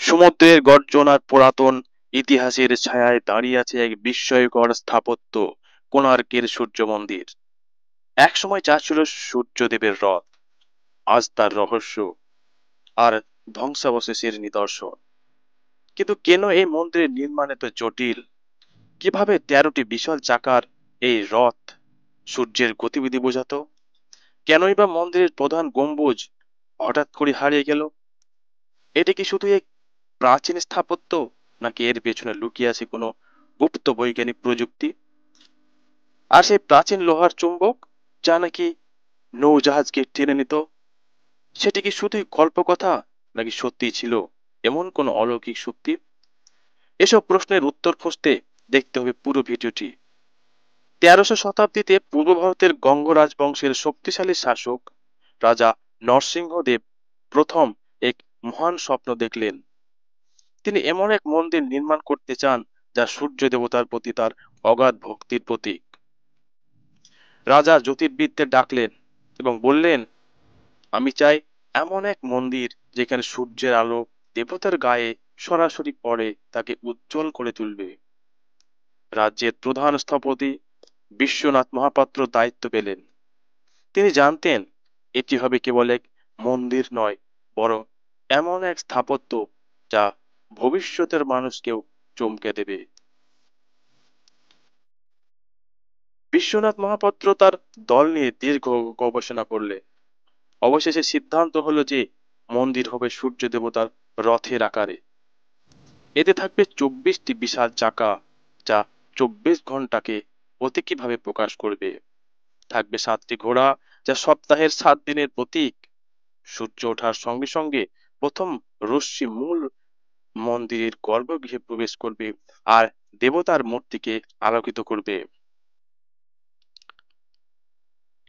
সমুদ্রের গর্জন আর পুরাতন ইতিহাসের ছায়ায় দাঁড়িয়ে আছে এক বিস্ময়কর স্থাপত্য, কোণার্কের সূর্য মন্দির। একসময় যা ছিল সূর্যদেবের রথ, আজ তার রহস্য আর ধ্বংসাবশেষের নিদর্শন। কিন্তু কেন এই মন্দিরের নির্মাণ এত জটিল? কিভাবে 13টি বিশাল চাকার এই রথ সূর্যের গতিবিধি বোঝাতো? কেনই বা মন্দিরের প্রধান গম্বুজ হঠাৎ করে হারিয়ে গেল? এটা কি শুধু এক প্রাচীন স্থাপত্য, নাকি এর পেছনে লুকিয়ে আছে কোনো গুপ্ত বৈজ্ঞানিক প্রযুক্তি? আর সেই প্রাচীন লোহার চুম্বক যা নাকি নৌজাহাজকে টেনে নিত, সেটি কি শুধুই কল্পকথা, নাকি সত্যিই ছিল এমন কোনো অলৌকিক শক্তি? এসব প্রশ্নের উত্তর খুঁজতে দেখতে হবে পুরো ভিডিওটি। 1300 শতাব্দীতে পূর্ব ভারতের গঙ্গ রাজবংশের শক্তিশালী শাসক রাজা নরসিংহদেব প্রথম এক মহান স্বপ্ন দেখলেন। তিনি এমন এক মন্দির নির্মাণ করতে চান যা সূর্য দেবতার প্রতি তার অগাধ ভক্তির প্রতীক। রাজা জ্যোতির্বিদদের ডাকলেন এবং বললেন, আমি চাই এমন এক মন্দির যেখানে সূর্যের আলো দেবতার গায়ে সরাসরি পড়ে তাকে উজ্জ্বল করে তুলবে। রাজ্যের প্রধান স্থপতি বিশ্বনাথ মহাপাত্র দায়িত্ব পেলেন। তিনি জানতেন এটি হবে কেবল এক মন্দির নয়, বরং এমন এক স্থাপত্য যা ভবিষ্যতের মানুষকেও চমকে দেবে। বিশ্বনাথ মহাপাত্র তার দল নিয়ে দীর্ঘ গবেষণা করলেন। অবশেষে সিদ্ধান্ত হলো যে মন্দির হবে সূর্য দেবতার রথের আকারে। এতে থাকবে 24টি বিশাল চাকা, যা 24 ঘন্টাকে প্রতীকীভাবে প্রকাশ করবে। থাকবে 7টি ঘোড়া, যা সপ্তাহের 7 দিনের প্রতীক। সূর্য ওঠার সঙ্গে সঙ্গে প্রথম রশ্মি মূল মন্দিরের গর্ভগৃহে প্রবেশ করবে আর দেবতার মূর্তিকে আলোকিত করবে।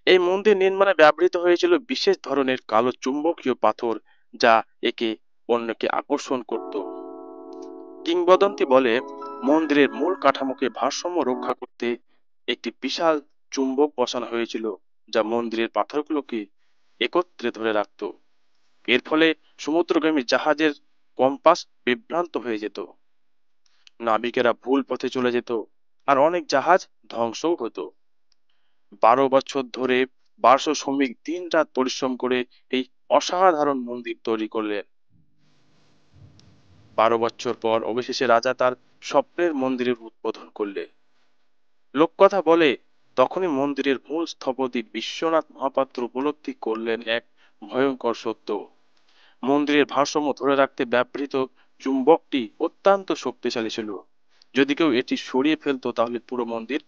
এই মন্দির নির্মাণে ব্যবহৃত হয়েছিল বিশেষ ধরনের কালো চুম্বকীয় পাথর, যা একে অন্যকে আকর্ষণ করত। কিংবদন্তি বলে, মন্দিরের মূল কাঠামোকে ভারসাম্য রক্ষা করতে একটি বিশাল চুম্বক বসানো হয়েছিল, যা মন্দিরের পাথরগুলোকে একত্রে ধরে রাখত। এর ফলে সমুদ্রগামী জাহাজের কম্পাস বিভ্রান্ত হয়ে যেত, নাবিকেরা ভুল পথে চলে যেত, আর অনেক জাহাজ ধ্বংসও হতো। 12 বছর ধরে 1200 শ্রমিক দিন রাত পরিশ্রম করে এই অসাধারণ মন্দির তৈরি করলেন। 12 বছর পর অবশেষে রাজা তার স্বপ্নের মন্দিরের উদ্বোধন করলেন। লোককথা বলে, তখনই মন্দিরের মূল স্থপতি বিশ্বনাথ মহাপাত্র উপলব্ধি করলেন এক ভয়ঙ্কর সত্য। মন্দিরের ভারসাম্য ধরে রাখতে ব্যবহৃত চুম্বকটি অত্যন্ত শক্তিশালী ছিল। যদি কেউ এটি সরিয়ে ফেলতো তাহলে পুরো মন্দির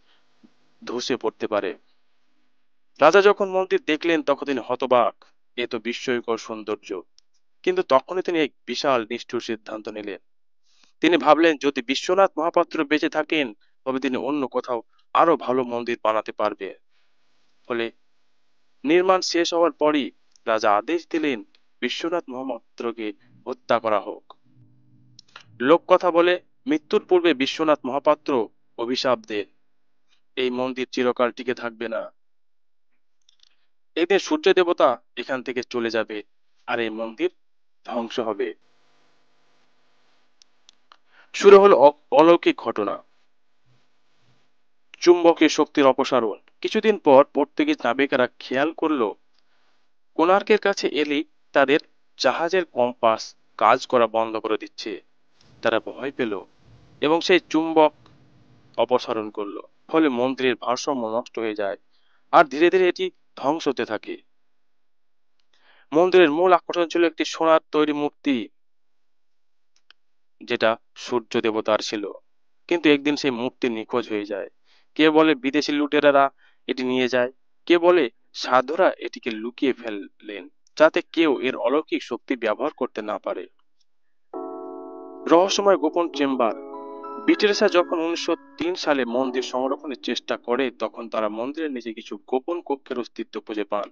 ধসে পড়তে পারে। রাজা যখন মন্দির দেখলেন তখন তিনি হতবাক। এ তো বিস্ময়কর সৌন্দর্য! কিন্তু তখনই তিনি এক বিশাল নিষ্ঠুর সিদ্ধান্ত নিলেন। তিনি ভাবলেন, যদি বিশ্বনাথ মহাপাত্র বেঁচে থাকেন তবে তিনি অন্য কোথাও আরো ভালো মন্দির বানাতে পারবে। ফলে নির্মাণ শেষ হওয়ার পরই রাজা আদেশ দিলেন বিশ্বনাথ মহাপাত্রকে হত্যা করা হোক। লোককথা বলে, মৃত্যুর পূর্বে বিশ্বনাথ মহাপাত্র অভিশাপ দেন, এই মন্দির চিরকাল টিকে থাকবে না। একদিন সূর্য দেবতা এখান থেকে চলে যাবে আর এই মন্দির ধ্বংস হবে। শুরু হলো অলৌকিক ঘটনা, চুম্বকীয় শক্তির অপসারণ। কিছুদিন পর পর্তুগিজ নাবিকেরা খেয়াল করলো কোণার্কের কাছে এলেই তাদের জাহাজের কম্পাস কাজ করা বন্ধ করে দিচ্ছে। তারা ভয় পেল এবং সেই চুম্বক অপসারণ করলো। ফলে মন্দিরের ভারসাম্য নষ্ট হয়ে যায় আর ধীরে ধীরে এটি ধ্বংস হতে থাকে। মন্দিরের মূল আকর্ষণ ছিল একটি সোনার তৈরি মূর্তি, যেটা সূর্য দেবতার ছিল। কিন্তু একদিন সেই মূর্তি নিখোঁজ হয়ে যায়। কে বলে বিদেশি লুটেরারা এটি নিয়ে যায়, কে বলে সাধুরা এটিকে লুকিয়ে ফেললেন যাতে কেউ এর অলৌকিক শক্তি ব্যবহার করতে না পারে। রহস্যময় গোপন চেম্বার। ব্রিটিশরা যখন 1903 সালে মন্দির সংরক্ষণের চেষ্টা করে তখন তারা মন্দিরের নিচে কিছু গোপন কক্ষের অস্তিত্ব খুঁজে পান।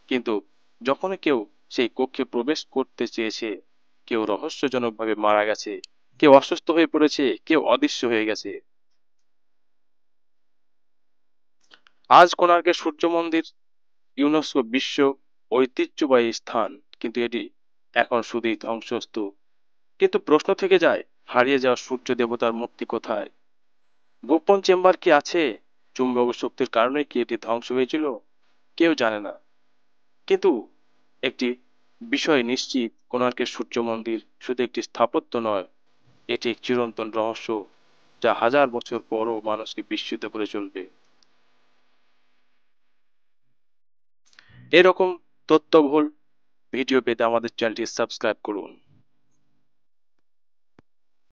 কিন্তু যখন কেউ সেই কক্ষে প্রবেশ করতে চেয়েছে, কেউ রহস্যজনকভাবে মারা গেছে, কেউ অসুস্থ হয়ে পড়েছে, কেউ অদৃশ্য হয়ে গেছে। আজ কোণার্কের সূর্য মন্দির ইউনেস্কো বিশ্ব ঐতিহ্যবাহী স্থান, কিন্তু এটি এখন শুধুই ধ্বংসস্তূপ। কিন্তু প্রশ্ন থেকে যায়, হারিয়ে যাওয়া সূর্য দেবতার মূর্তি কোথায়? গোপন চেম্বার কি আছে? চুম্বক শক্তির কারণে কি এটি ধ্বংস হয়েছিল? কেউ জানে না। কিন্তু একটি বিষয় নিশ্চিত, কোণার্কের সূর্য মন্দির শুধু একটি স্থাপত্য নয়, এটি এক চিরন্তন রহস্য, যা হাজার বছর পরও মানুষকে বিস্মিত করে চলবে। এরকম তথ্যবহুল ভিডিও পেতে আমাদের চ্যানেলটি সাবস্ক্রাইব করুন।